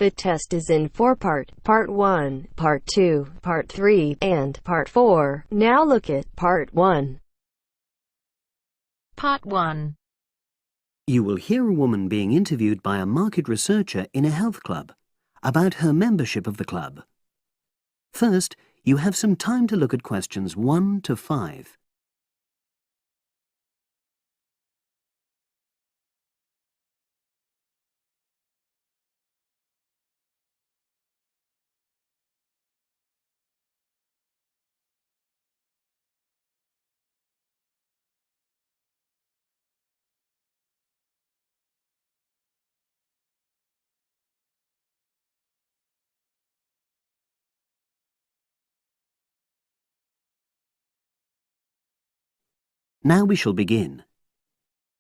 The test is in 4 parts: Part 1, Part 2, Part 3, and Part 4. Now look at Part 1. Part 1. You will hear a woman being interviewed by a market researcher in a health club about her membership of the club. First, you have some time to look at questions 1 to 5. Now we shall begin.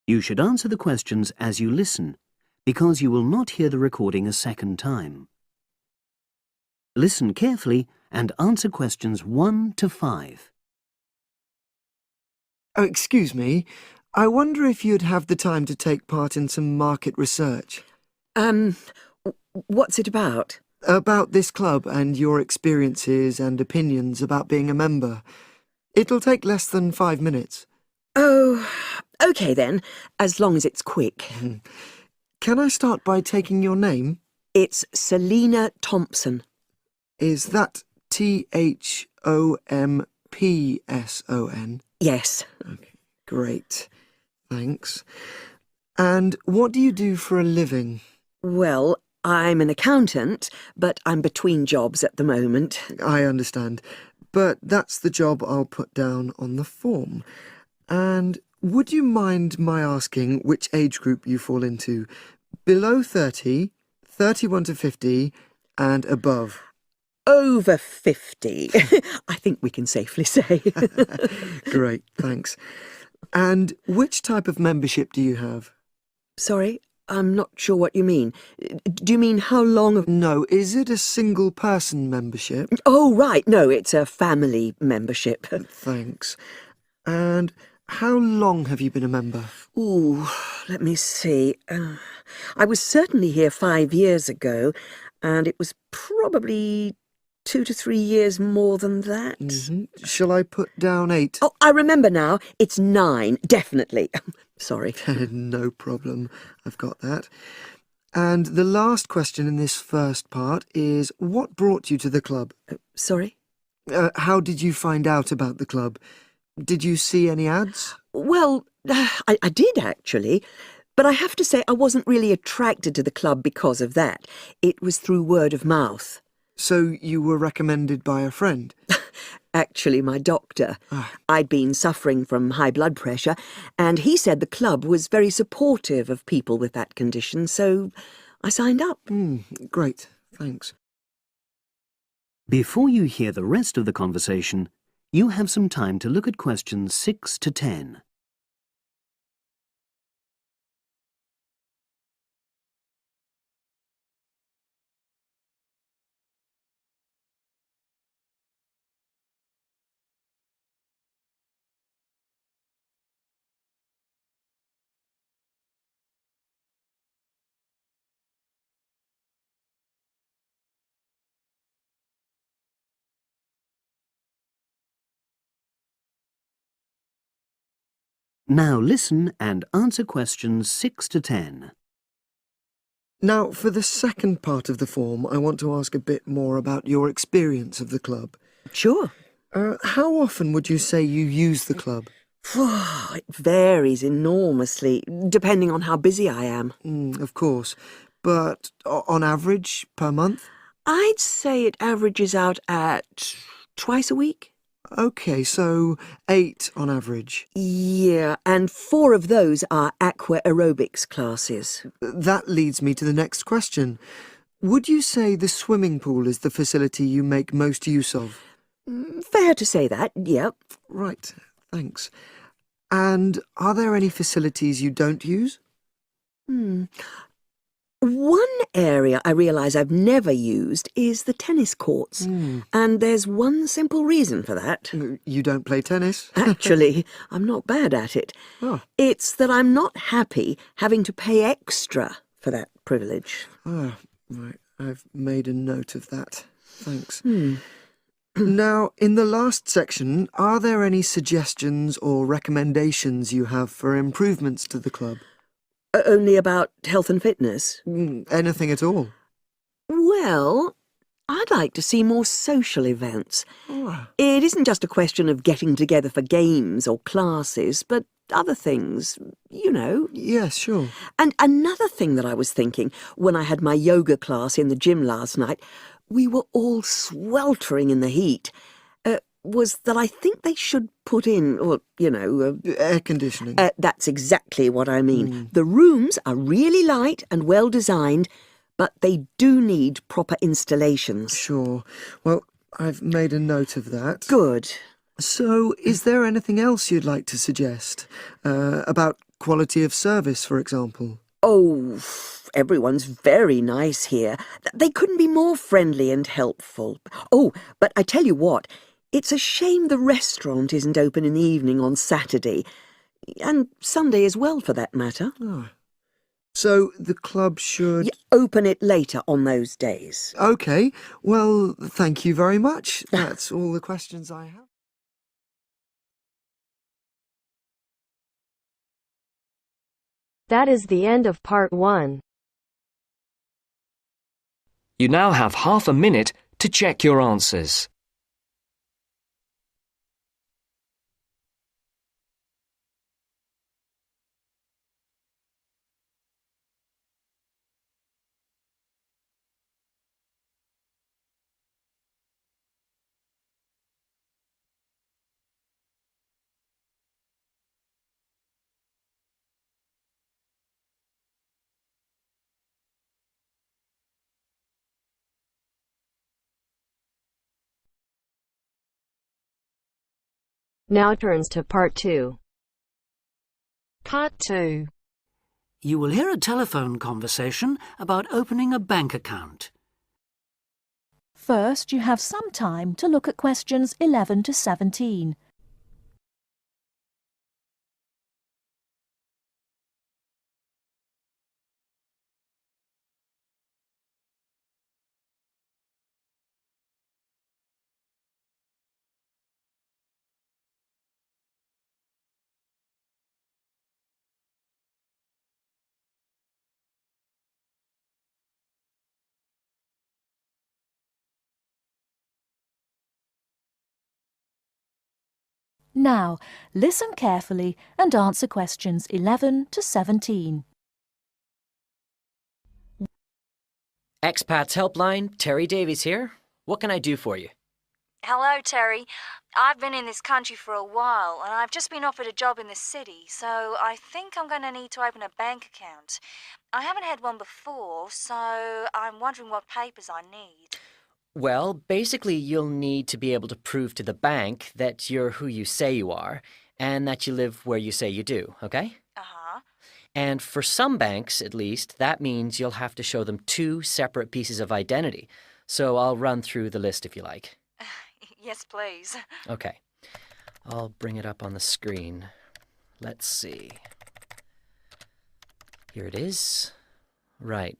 You should answer the questions as you listen, because you will not hear the recording a second time. Listen carefully and answer questions 1 to 5. Oh, excuse me. I wonder if you'd have the time to take part in some market research. What's it about? About this club and your experiences and opinions about being a member. It'll take less than 5 minutes. Oh, OK then, as long as it's quick. Can I start by taking your name? It's Selina Thompson. Is that Thompson? Yes. Okay, great. Thanks. And what do you do for a living? Well, I'm an accountant, but I'm between jobs at the moment. I understand. But that's the job I'll put down on the form. And would you mind my asking which age group you fall into? Below 30, 31 to 50, and above? Over 50, I think we can safely say. Great, thanks. And which type of membership do you have? Sorry, I'm not sure what you mean. Do you mean how long of... No, is it a single-person membership? Oh, right, no, it's a family membership. Thanks. And how long have you been a member? Ooh, let me see. I was certainly here 5 years ago, and it was probably 2 to 3 years more than that. Shall I put down 8? Oh, I remember now. It's 9, definitely. Sorry. No problem. I've got that. And the last question in this first part is, what brought you to the club? Sorry? How did you find out about the club? Did you see any ads? Well, I did actually, but I have to say I wasn't really attracted to the club because of that. It was through word of mouth. So you were recommended by a friend? Actually, my doctor. I'd been suffering from high blood pressure, and he said the club was very supportive of people with that condition, so I signed up. Great, thanks. Before you hear the rest of the conversation, you have some time to look at questions 6 to 10. Now listen and answer questions 6 to 10. Now, for the second part of the form, I want to ask a bit more about your experience of the club. Sure. How often would you say you use the club? It varies enormously, depending on how busy I am. Of course. But on average, per month? I'd say it averages out at twice a week. OK, so 8 on average. Yeah, and 4 of those are aqua aerobics classes. That leads me to the next question. Would you say the swimming pool is the facility you make most use of? Fair to say that, yep. Right, thanks. And are there any facilities you don't use? One area I realise I've never used is the tennis courts. And there's one simple reason for that. You don't play tennis? Actually, I'm not bad at it. Oh. It's that I'm not happy having to pay extra for that privilege. Oh, right. I've made a note of that. Thanks. Now, in the last section, are there any suggestions or recommendations you have for improvements to the club? Only about health and fitness? Anything at all? Well, I'd like to see more social events. Oh, It isn't just a question of getting together for games or classes, but other things, you know. yes, sure. And another thing that I was thinking, when I had my yoga class in the gym last night, we were all sweltering in the heat, was that I think they should put in, or, you know... Air conditioning. That's exactly what I mean. The rooms are really light and well designed, but they do need proper installations. Sure. Well, I've made a note of that. Good. So, is there anything else you'd like to suggest? About quality of service, for example? Oh, everyone's very nice here. They couldn't be more friendly and helpful. Oh, but I tell you what, it's a shame the restaurant isn't open in the evening on Saturday, and Sunday as well, for that matter. Oh. So, the club should... Open it later on those days. OK. Well, thank you very much. That's all the questions I have. That is the end of part 1. You now have half a minute to check your answers. Now turns to part 2. Part 2. You will hear a telephone conversation about opening a bank account. First, you have some time to look at questions 11 to 17. Now, listen carefully and answer questions 11 to 17. Expats Helpline, Terry Davies here. What can I do for you? Hello, Terry. I've been in this country for a while, and I've just been offered a job in the city, so I think I'm going to need to open a bank account. I haven't had one before, so I'm wondering what papers I need. Well, basically you'll need to be able to prove to the bank that you're who you say you are, and that you live where you say you do, okay? Uh-huh. And for some banks, at least, that means you'll have to show them 2 separate pieces of identity. So I'll run through the list if you like. Yes, please. Okay. I'll bring it up on the screen. Let's see. Here it is. Right.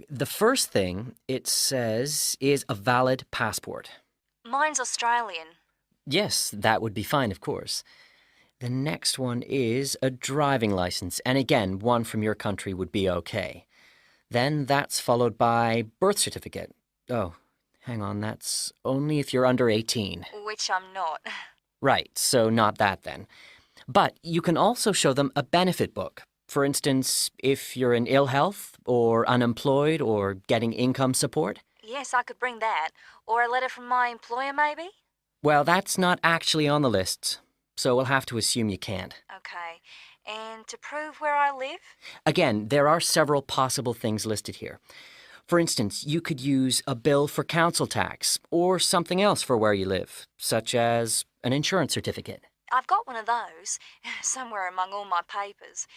The first thing it says is a valid passport. Mine's Australian. Yes, that would be fine, of course. The next one is a driving license, and again, one from your country would be okay. Then that's followed by birth certificate. Oh, hang on, that's only if you're under 18. Which I'm not. Right, so not that then. But you can also show them a benefit book. For instance, if you're in ill health, or unemployed, or getting income support. Yes, I could bring that. Or a letter from my employer, maybe? Well, that's not actually on the list, so we'll have to assume you can't. Okay. And to prove where I live? Again, there are several possible things listed here. For instance, you could use a bill for council tax, or something else for where you live, such as an insurance certificate. I've got one of those, somewhere among all my papers.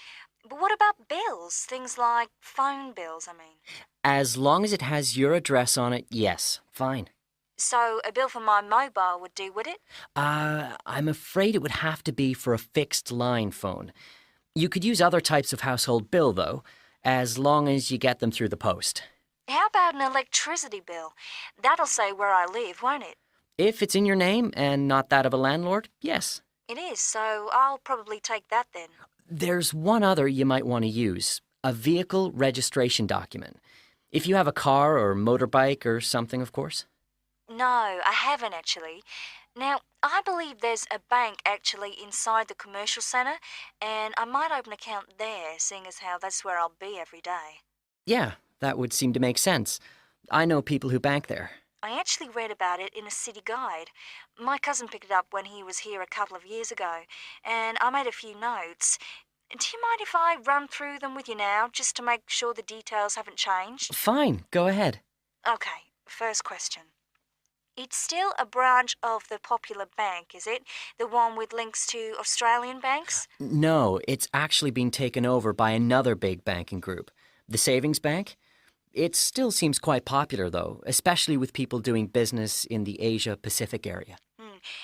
But what about bills? Things like phone bills, I mean. As long as it has your address on it, yes, fine. So a bill for my mobile would do, would it? I'm afraid it would have to be for a fixed line phone. You could use other types of household bill, though, as long as you get them through the post. How about an electricity bill? That'll say where I live, won't it? If it's in your name and not that of a landlord, yes. It is, so I'll probably take that then. There's one other you might want to use, a vehicle registration document. If you have a car or motorbike or something, of course. No, I haven't actually. Now, I believe there's a bank actually inside the commercial centre, and I might open an account there, seeing as how that's where I'll be every day. Yeah, that would seem to make sense. I know people who bank there. I actually read about it in a city guide. My cousin picked it up when he was here a couple of years ago, and I made a few notes. Do you mind if I run through them with you now, just to make sure the details haven't changed? Fine, go ahead. Okay, first question. It's still a branch of the Popular Bank, is it? The one with links to Australian banks? No, it's actually being taken over by another big banking group, the Savings Bank. It still seems quite popular, though, especially with people doing business in the Asia-Pacific area.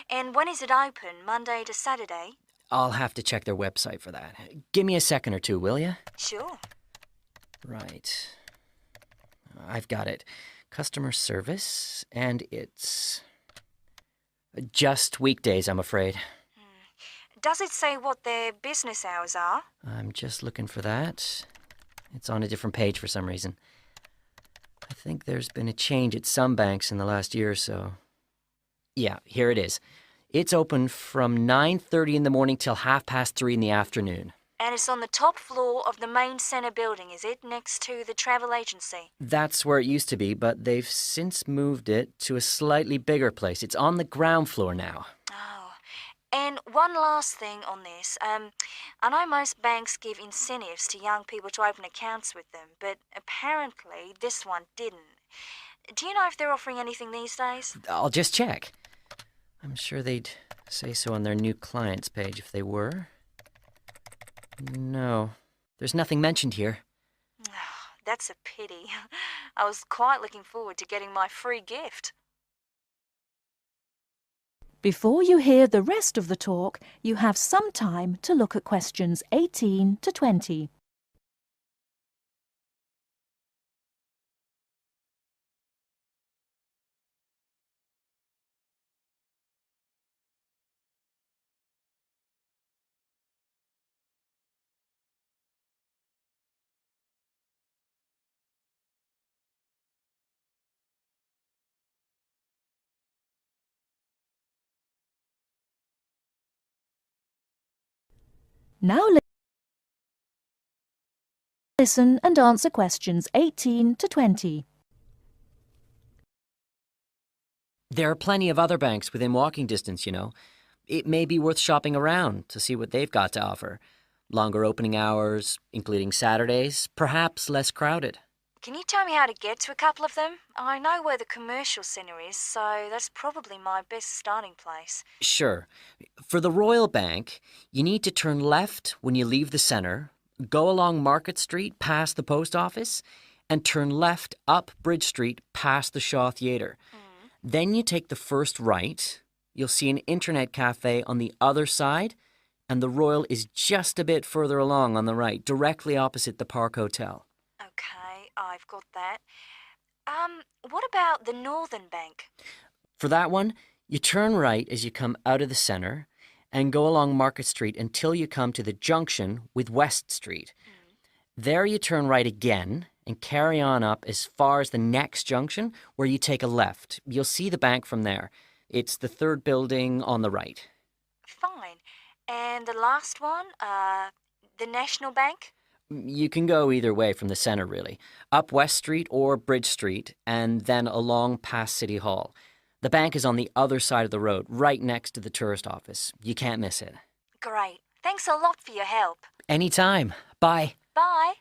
And when is it open? Monday to Saturday? I'll have to check their website for that. Give me a second or two, will you? Sure. Right. I've got it. Customer service, and it's just weekdays, I'm afraid. Does it say what their business hours are? I'm just looking for that. It's on a different page for some reason. I think there's been a change at some banks in the last year or so. Yeah, here it is. It's open from 9:30 in the morning till 3:30 in the afternoon. And it's on the top floor of the main centre building, is it? Next to the travel agency? That's where it used to be, but they've since moved it to a slightly bigger place. It's on the ground floor now. Oh. And one last thing on this. I know most banks give incentives to young people to open accounts with them, but apparently this one didn't. Do you know if they're offering anything these days? I'll just check. I'm sure they'd say so on their new clients page if they were. No, there's nothing mentioned here. That's a pity. I was quite looking forward to getting my free gift. Before you hear the rest of the talk, you have some time to look at questions 18 to 20. Now listen and answer questions 18 to 20. There are plenty of other banks within walking distance, you know. It may be worth shopping around to see what they've got to offer. Longer opening hours, including Saturdays, perhaps less crowded. Can you tell me how to get to a couple of them? I know where the commercial centre is, so that's probably my best starting place. Sure. For the Royal Bank, you need to turn left when you leave the centre, go along Market Street past the post office, and turn left up Bridge Street past the Shaw Theatre. Then you take the first right. You'll see an internet cafe on the other side, and the Royal is just a bit further along on the right, directly opposite the Park Hotel. Okay, I've got that. What about the Northern Bank? For that one, you turn right as you come out of the centre and go along Market Street until you come to the junction with West Street. There you turn right again and carry on up as far as the next junction where you take a left. You'll see the bank from there. It's the third building on the right. Fine. And the last one, the National Bank? You can go either way from the centre, really. Up West Street or Bridge Street, and then along past City Hall. The bank is on the other side of the road, right next to the tourist office. You can't miss it. Great. Thanks a lot for your help. Anytime. Bye. Bye.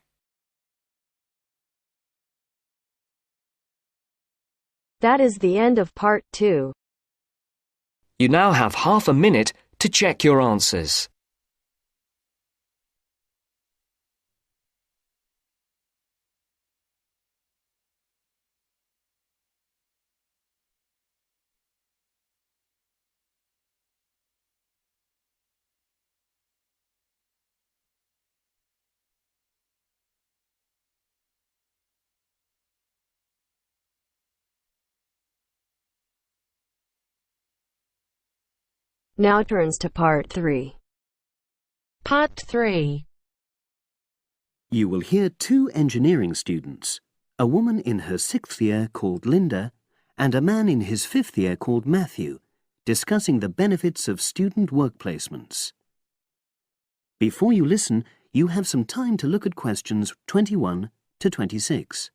That is the end of part 2. You now have half a minute to check your answers. Now turns to Part 3. Part 3. You will hear two engineering students, a woman in her 6th year called Linda and a man in his 5th year called Matthew, discussing the benefits of student work placements. Before you listen, you have some time to look at questions 21 to 26.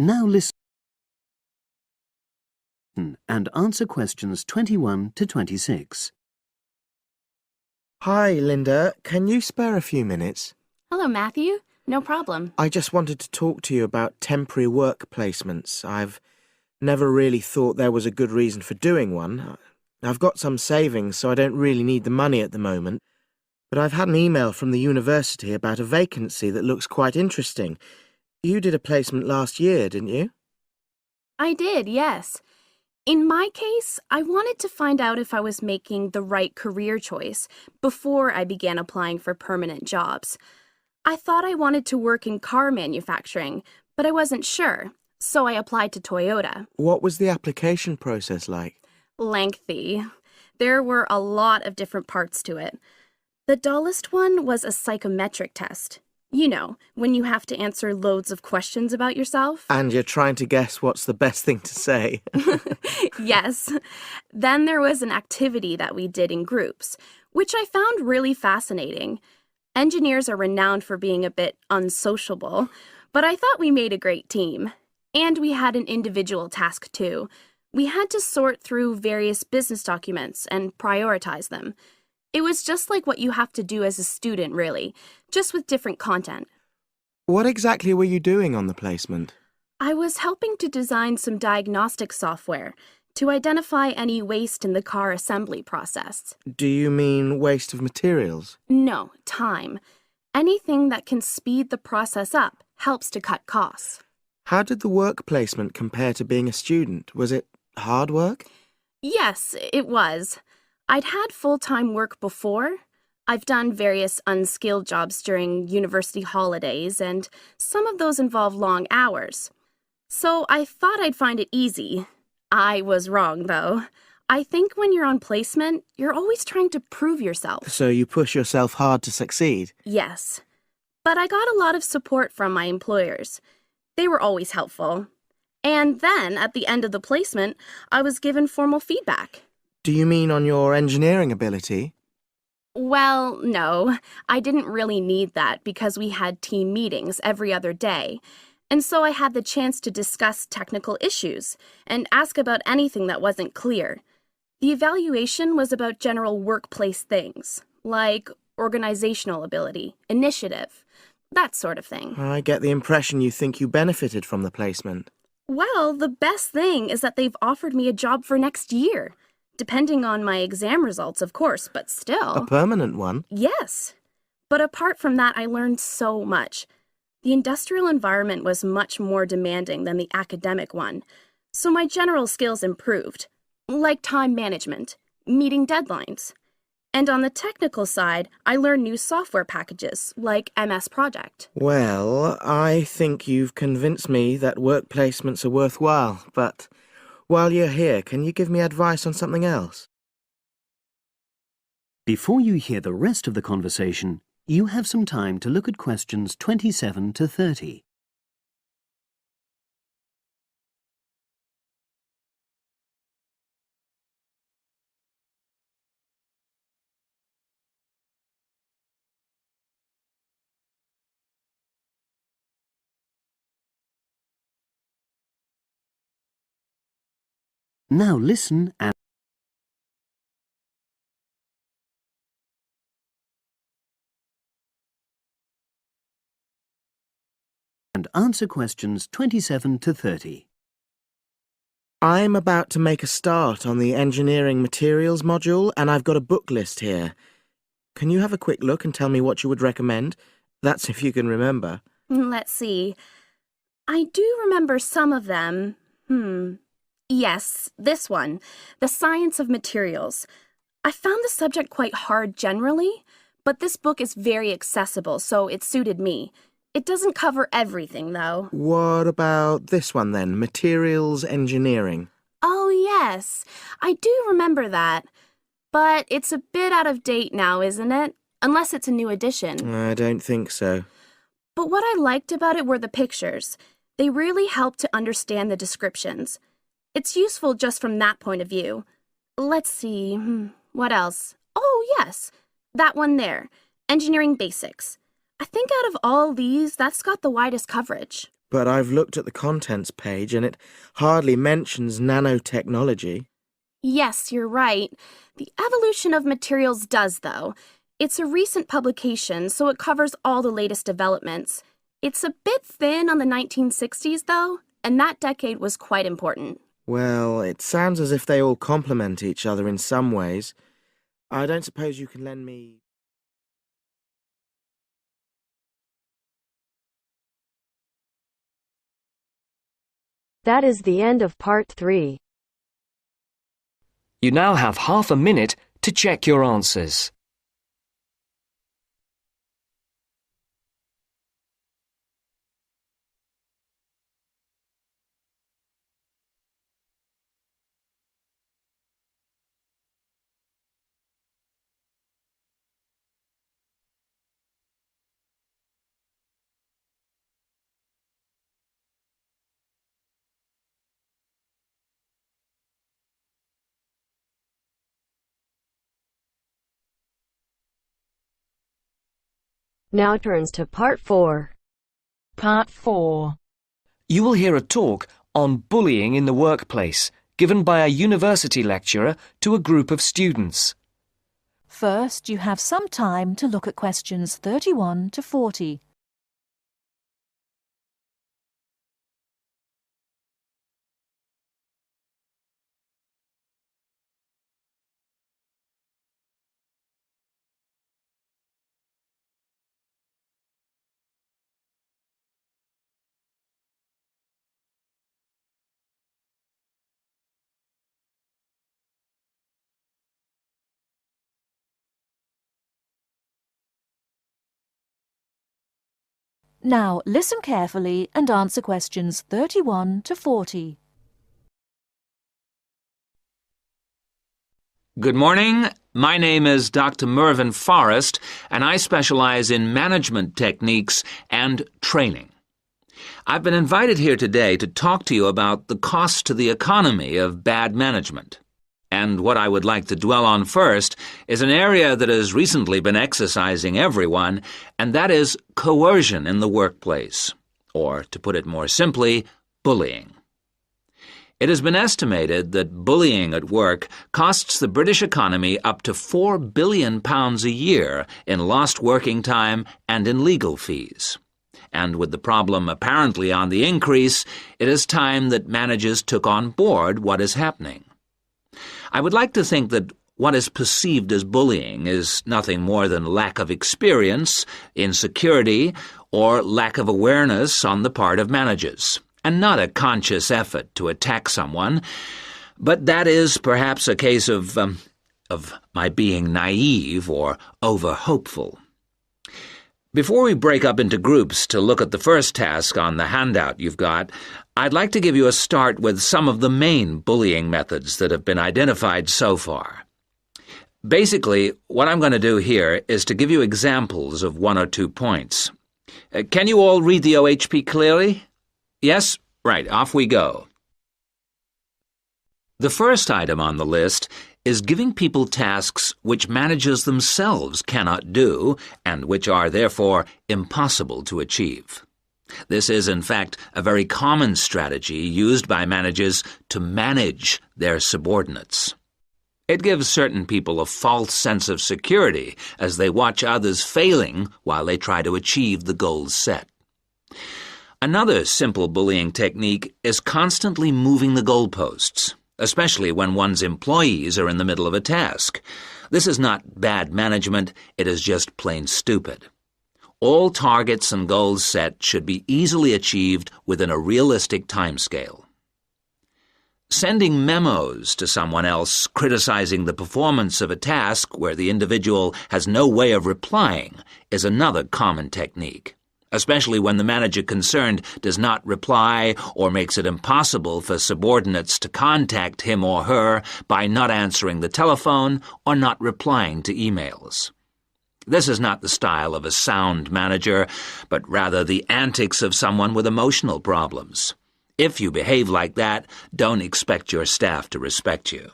Now listen and answer questions 21 to 26. Hi, Linda. Can you spare a few minutes? Hello, Matthew. No problem. I just wanted to talk to you about temporary work placements. I've never really thought there was a good reason for doing one. I've got some savings, so I don't really need the money at the moment. But I've had an email from the university about a vacancy that looks quite interesting. You did a placement last year, didn't you? I did, yes. In my case, I wanted to find out if I was making the right career choice before I began applying for permanent jobs. I thought I wanted to work in car manufacturing, but I wasn't sure, so I applied to Toyota. What was the application process like? Lengthy. There were a lot of different parts to it. The dullest one was a psychometric test. You know, when you have to answer loads of questions about yourself. And you're trying to guess what's the best thing to say. Yes. Then there was an activity that we did in groups, which I found really fascinating. Engineers are renowned for being a bit unsociable, but I thought we made a great team. And we had an individual task too. We had to sort through various business documents and prioritize them. It was just like what you have to do as a student, really, just with different content. What exactly were you doing on the placement? I was helping to design some diagnostic software to identify any waste in the car assembly process. Do you mean waste of materials? No, time. Anything that can speed the process up helps to cut costs. How did the work placement compare to being a student? Was it hard work? Yes, it was. I'd had full-time work before. I've done various unskilled jobs during university holidays, and some of those involve long hours. So I thought I'd find it easy. I was wrong, though. I think when you're on placement, you're always trying to prove yourself. So you push yourself hard to succeed? Yes. But I got a lot of support from my employers. They were always helpful. And then, at the end of the placement, I was given formal feedback. Do you mean on your engineering ability? Well, no. I didn't really need that because we had team meetings every other day. And so I had the chance to discuss technical issues and ask about anything that wasn't clear. The evaluation was about general workplace things, like organizational ability, initiative, that sort of thing. I get the impression you think you benefited from the placement. Well, the best thing is that they've offered me a job for next year. Depending on my exam results, of course, but still. A permanent one? Yes. But apart from that, I learned so much. The industrial environment was much more demanding than the academic one, so my general skills improved, like time management, meeting deadlines. And on the technical side, I learned new software packages, like MS Project. Well, I think you've convinced me that work placements are worthwhile, but while you're here, can you give me advice on something else? Before you hear the rest of the conversation, you have some time to look at questions 27 to 30. Now listen and answer questions 27 to 30. I'm about to make a start on the engineering materials module, and I've got a book list here. Can you have a quick look and tell me what you would recommend? That's if you can remember. Let's see. I do remember some of them. Yes, this one, The Science of Materials. I found the subject quite hard generally, but this book is very accessible, so it suited me. It doesn't cover everything, though. What about this one then, Materials Engineering? Oh, yes, I do remember that. But it's a bit out of date now, isn't it? Unless it's a new edition. I don't think so. But what I liked about it were the pictures. They really helped to understand the descriptions. It's useful just from that point of view. Let's see, what else? Oh, yes, that one there, Engineering Basics. I think out of all these, that's got the widest coverage. But I've looked at the contents page and it hardly mentions nanotechnology. Yes, you're right. The Evolution of Materials does, though. It's a recent publication, so it covers all the latest developments. It's a bit thin on the 1960s, though, and that decade was quite important. Well, it sounds as if they all complement each other in some ways. I don't suppose you can lend me... That is the end of part 3. You now have half a minute to check your answers. Now turns to part 4. Part 4. You will hear a talk on bullying in the workplace, given by a university lecturer to a group of students. First, you have some time to look at questions 31 to 40. Now, listen carefully and answer questions 31 to 40. Good morning. My name is Dr. Mervyn Forrest, and I specialize in management techniques and training. I've been invited here today to talk to you about the cost to the economy of bad management. And what I would like to dwell on first is an area that has recently been exercising everyone, and that is coercion in the workplace, or, to put it more simply, bullying. It has been estimated that bullying at work costs the British economy up to £4 billion a year in lost working time and in legal fees. And with the problem apparently on the increase, it is time that managers took on board what is happening. I would like to think that what is perceived as bullying is nothing more than lack of experience, insecurity, or lack of awareness on the part of managers, and not a conscious effort to attack someone. But that is perhaps a case of my being naive or over-hopeful. Before we break up into groups to look at the first task on the handout you've got, I'd like to give you a start with some of the main bullying methods that have been identified so far. Basically, what I'm going to do here is to give you examples of 1 or 2 points. Can you all read the OHP clearly? Yes? Right, off we go. The first item on the list is giving people tasks which managers themselves cannot do and which are therefore impossible to achieve. This is, in fact, a very common strategy used by managers to manage their subordinates. It gives certain people a false sense of security as they watch others failing while they try to achieve the goals set. Another simple bullying technique is constantly moving the goalposts, especially when one's employees are in the middle of a task. This is not bad management, it is just plain stupid. All targets and goals set should be easily achieved within a realistic timescale. Sending memos to someone else criticizing the performance of a task where the individual has no way of replying is another common technique, especially when the manager concerned does not reply or makes it impossible for subordinates to contact him or her by not answering the telephone or not replying to emails. This is not the style of a sound manager, but rather the antics of someone with emotional problems. If you behave like that, don't expect your staff to respect you.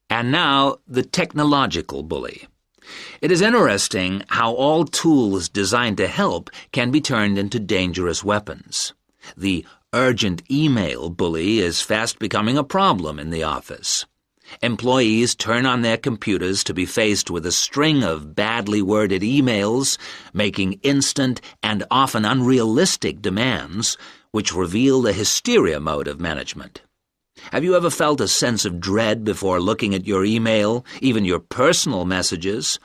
And now, the technological bully. It is interesting how all tools designed to help can be turned into dangerous weapons. The urgent email bully is fast becoming a problem in the office. Employees turn on their computers to be faced with a string of badly worded emails, making instant and often unrealistic demands, which reveal the hysteria mode of management. Have you ever felt a sense of dread before looking at your email, even your personal messages?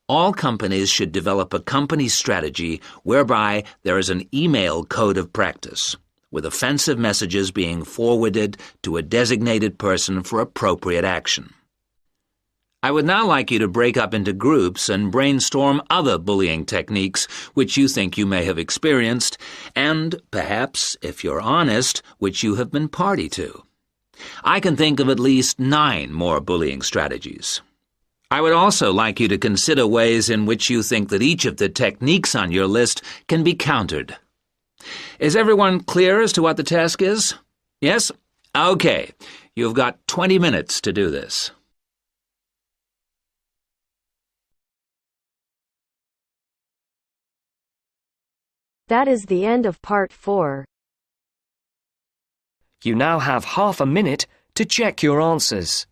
All companies should develop a company strategy whereby there is an email code of practice, with offensive messages being forwarded to a designated person for appropriate action. I would now like you to break up into groups and brainstorm other bullying techniques which you think you may have experienced, and perhaps, if you're honest, which you have been party to. I can think of at least 9 more bullying strategies. I would also like you to consider ways in which you think that each of the techniques on your list can be countered. Is everyone clear as to what the task is? Yes? Okay. You've got 20 minutes to do this. That is the end of part 4. You now have half a minute to check your answers.